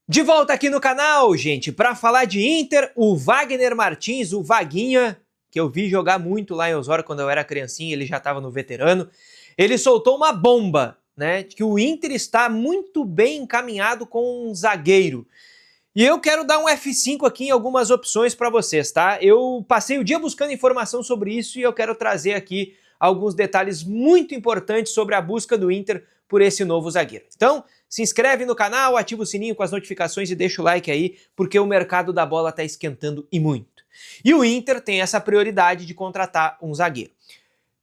De volta aqui no canal, gente, para falar de Inter, o Wagner Martins, o Vaguinha, que eu vi jogar muito lá em Osório quando eu era criancinha, ele já estava no veterano, ele soltou uma bomba, né, que o Inter está muito bem encaminhado com um zagueiro. E eu quero dar um F5 aqui em algumas opções para vocês, tá? Eu passei o dia buscando informação sobre isso e eu quero trazer aqui alguns detalhes muito importantes sobre a busca do Inter por esse novo zagueiro. Então, se inscreve no canal, ativa o sininho com as notificações e deixa o like aí, porque o mercado da bola está esquentando e muito. E o Inter tem essa prioridade de contratar um zagueiro.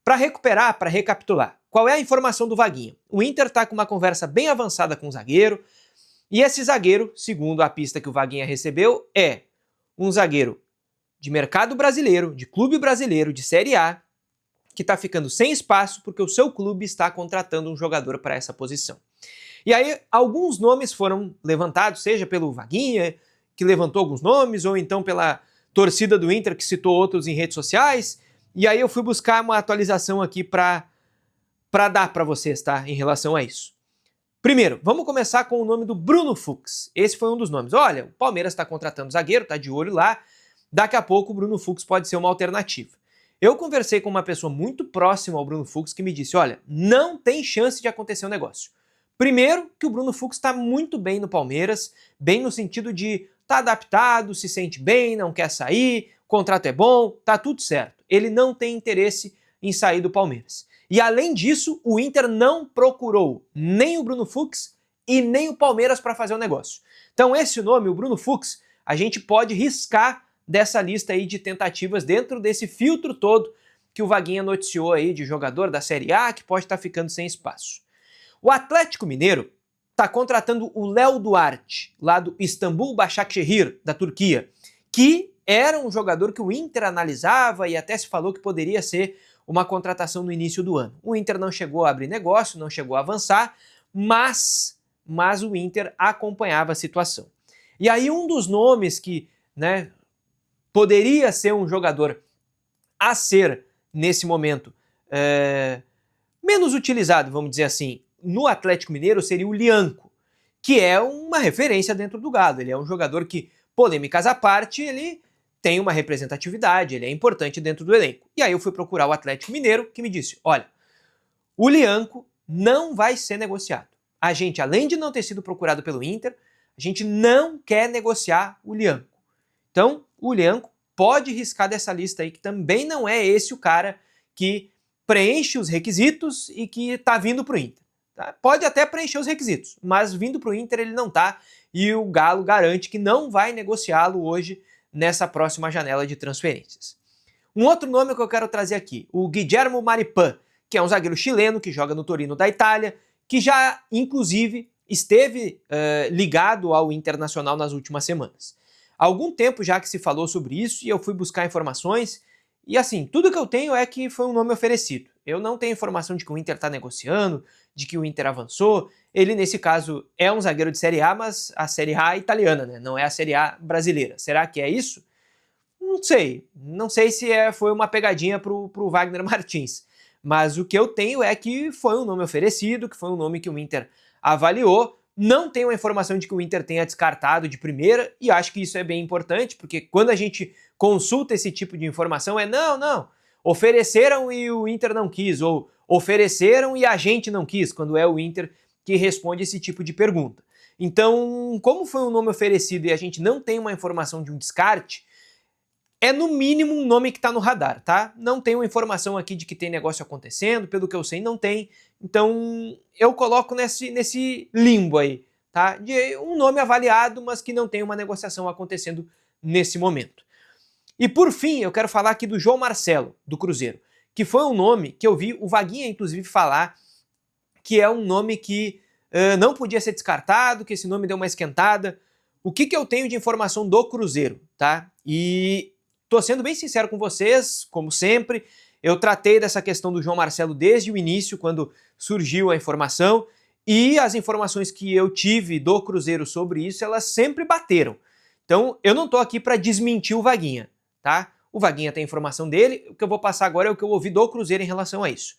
Para recuperar, para recapitular, qual é a informação do Vaguinha? O Inter está com uma conversa bem avançada com o zagueiro, e esse zagueiro, segundo a pista que o Vaguinha recebeu, é um zagueiro de mercado brasileiro, de clube brasileiro, de Série A, que está ficando sem espaço porque o seu clube está contratando um jogador para essa posição. E aí alguns nomes foram levantados, seja pelo Vaguinha, que levantou alguns nomes, ou então pela torcida do Inter, que citou outros em redes sociais, e aí eu fui buscar uma atualização aqui para dar para vocês, tá, em relação a isso. Primeiro, vamos começar com o nome do Bruno Fux. Esse foi um dos nomes. Olha, o Palmeiras está contratando zagueiro, está de olho lá. Daqui a pouco o Bruno Fux pode ser uma alternativa. Eu conversei com uma pessoa muito próxima ao Bruno Fux que me disse, olha, não tem chance de acontecer um negócio. Primeiro, que o Bruno Fux está muito bem no Palmeiras, bem no sentido de tá adaptado, se sente bem, não quer sair, o contrato é bom, tá tudo certo. Ele não tem interesse em sair do Palmeiras. E além disso, o Inter não procurou nem o Bruno Fux e nem o Palmeiras para fazer o negócio. Então esse nome, o Bruno Fux, a gente pode riscar dessa lista aí de tentativas dentro desse filtro todo que o Vaguinha noticiou aí de jogador da Série A que pode estar ficando sem espaço. O Atlético Mineiro está contratando o Léo Duarte, lá do Istambul Başakşehir, da Turquia, que era um jogador que o Inter analisava e até se falou que poderia ser uma contratação no início do ano. O Inter não chegou a abrir negócio, não chegou a avançar, mas o Inter acompanhava a situação. E aí um dos nomes que, né, poderia ser um jogador a ser, nesse momento, menos utilizado, vamos dizer assim, no Atlético Mineiro seria o Lianco, que é uma referência dentro do Galo. Ele é um jogador que, polêmicas à parte, ele tem uma representatividade, ele é importante dentro do elenco. E aí eu fui procurar o Atlético Mineiro, que me disse, olha, o Lianco não vai ser negociado. A gente, além de não ter sido procurado pelo Inter, a gente não quer negociar o Lianco. Então, o Lianco pode riscar dessa lista aí, que também não é esse o cara que preenche os requisitos e que está vindo para o Inter. Tá? Pode até preencher os requisitos, mas vindo para o Inter ele não está, e o Galo garante que não vai negociá-lo hoje nessa próxima janela de transferências. Um outro nome que eu quero trazer aqui, o Guillermo Maripan, que é um zagueiro chileno que joga no Torino da Itália, que já, inclusive, esteve ligado ao Internacional nas últimas semanas. Há algum tempo já que se falou sobre isso e eu fui buscar informações e, assim, tudo que eu tenho é que foi um nome oferecido. Eu não tenho informação de que o Inter está negociando, de que o Inter avançou. Ele, nesse caso, é um zagueiro de Série A, mas a Série A é italiana, né? Não é a Série A brasileira. Será que é isso? Não sei. Não sei se foi uma pegadinha pro Wagner Martins. Mas o que eu tenho é que foi um nome oferecido, que foi um nome que o Inter avaliou. Não tenho a informação de que o Inter tenha descartado de primeira, e acho que isso é bem importante, porque quando a gente consulta esse tipo de informação não, ofereceram e o Inter não quis, ou ofereceram e a gente não quis, quando é o Inter que responde esse tipo de pergunta. Então, como foi um nome oferecido e a gente não tem uma informação de um descarte, é no mínimo um nome que está no radar, tá? Não tenho informação aqui de que tem negócio acontecendo, pelo que eu sei não tem, então eu coloco nesse limbo aí, tá? De um nome avaliado, mas que não tem uma negociação acontecendo nesse momento. E por fim, eu quero falar aqui do João Marcelo, do Cruzeiro, que foi um nome que eu vi o Vaguinha, inclusive, falar que é um nome que não podia ser descartado, que esse nome deu uma esquentada. O que eu tenho de informação do Cruzeiro, tá? E tô sendo bem sincero com vocês, como sempre, eu tratei dessa questão do João Marcelo desde o início, quando surgiu a informação, e as informações que eu tive do Cruzeiro sobre isso, elas sempre bateram. Então, eu não tô aqui para desmentir o Vaguinha, tá? O Vaguinha tem a informação dele, o que eu vou passar agora é o que eu ouvi do Cruzeiro em relação a isso.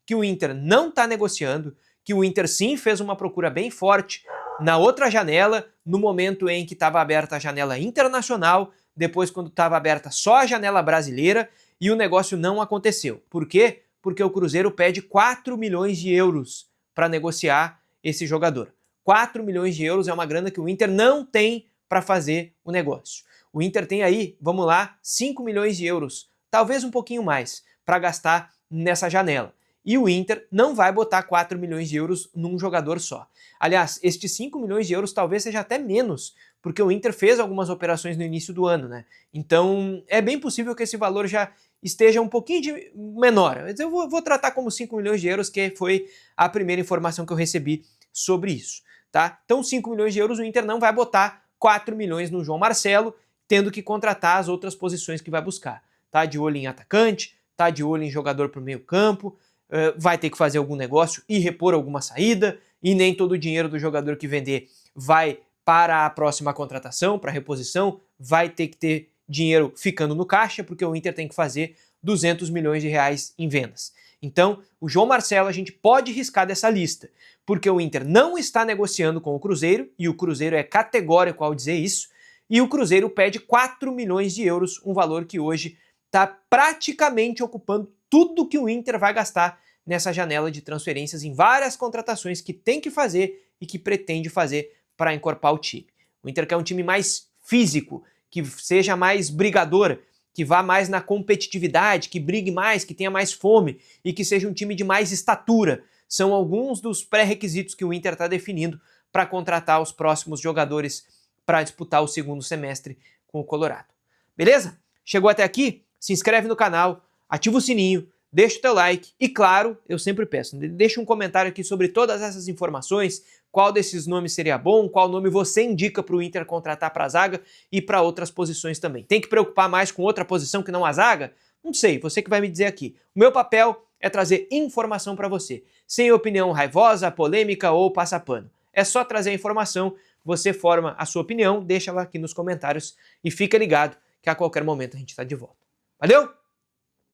Que o Inter não está negociando, que o Inter sim fez uma procura bem forte na outra janela, no momento em que estava aberta a janela internacional, depois quando estava aberta só a janela brasileira, e o negócio não aconteceu. Por quê? Porque o Cruzeiro pede 4 milhões de euros para negociar esse jogador. 4 milhões de euros é uma grana que o Inter não tem para fazer o negócio. O Inter tem aí, vamos lá, 5 milhões de euros, talvez um pouquinho mais, para gastar nessa janela. E o Inter não vai botar 4 milhões de euros num jogador só. Aliás, estes 5 milhões de euros talvez seja até menos, porque o Inter fez algumas operações no início do ano, né? Então é bem possível que esse valor já esteja um pouquinho menor. Mas eu vou tratar como 5 milhões de euros, que foi a primeira informação que eu recebi sobre isso, tá? Então 5 milhões de euros o Inter não vai botar 4 milhões no João Marcelo, tendo que contratar as outras posições que vai buscar. Tá de olho em atacante, tá de olho em jogador para o meio campo, vai ter que fazer algum negócio e repor alguma saída, e nem todo o dinheiro do jogador que vender vai para a próxima contratação, para a reposição, vai ter que ter dinheiro ficando no caixa, porque o Inter tem que fazer 200 milhões de reais em vendas. Então, o João Marcelo a gente pode riscar dessa lista, porque o Inter não está negociando com o Cruzeiro, e o Cruzeiro é categórico ao dizer isso, e o Cruzeiro pede 4 milhões de euros, um valor que hoje está praticamente ocupando tudo que o Inter vai gastar nessa janela de transferências em várias contratações que tem que fazer e que pretende fazer para encorpar o time. O Inter quer um time mais físico, que seja mais brigador, que vá mais na competitividade, que brigue mais, que tenha mais fome e que seja um time de mais estatura. São alguns dos pré-requisitos que o Inter está definindo para contratar os próximos jogadores para disputar o segundo semestre com o Colorado. Beleza? Chegou até aqui? Se inscreve no canal, ativa o sininho, deixa o teu like e, claro, eu sempre peço, deixa um comentário aqui sobre todas essas informações, qual desses nomes seria bom, qual nome você indica para o Inter contratar para a zaga e para outras posições também. Tem que preocupar mais com outra posição que não a zaga? Não sei, você que vai me dizer aqui. O meu papel é trazer informação para você, sem opinião raivosa, polêmica ou passapano. É só trazer a informação, você forma a sua opinião, deixa ela aqui nos comentários e fica ligado que a qualquer momento a gente está de volta. Valeu?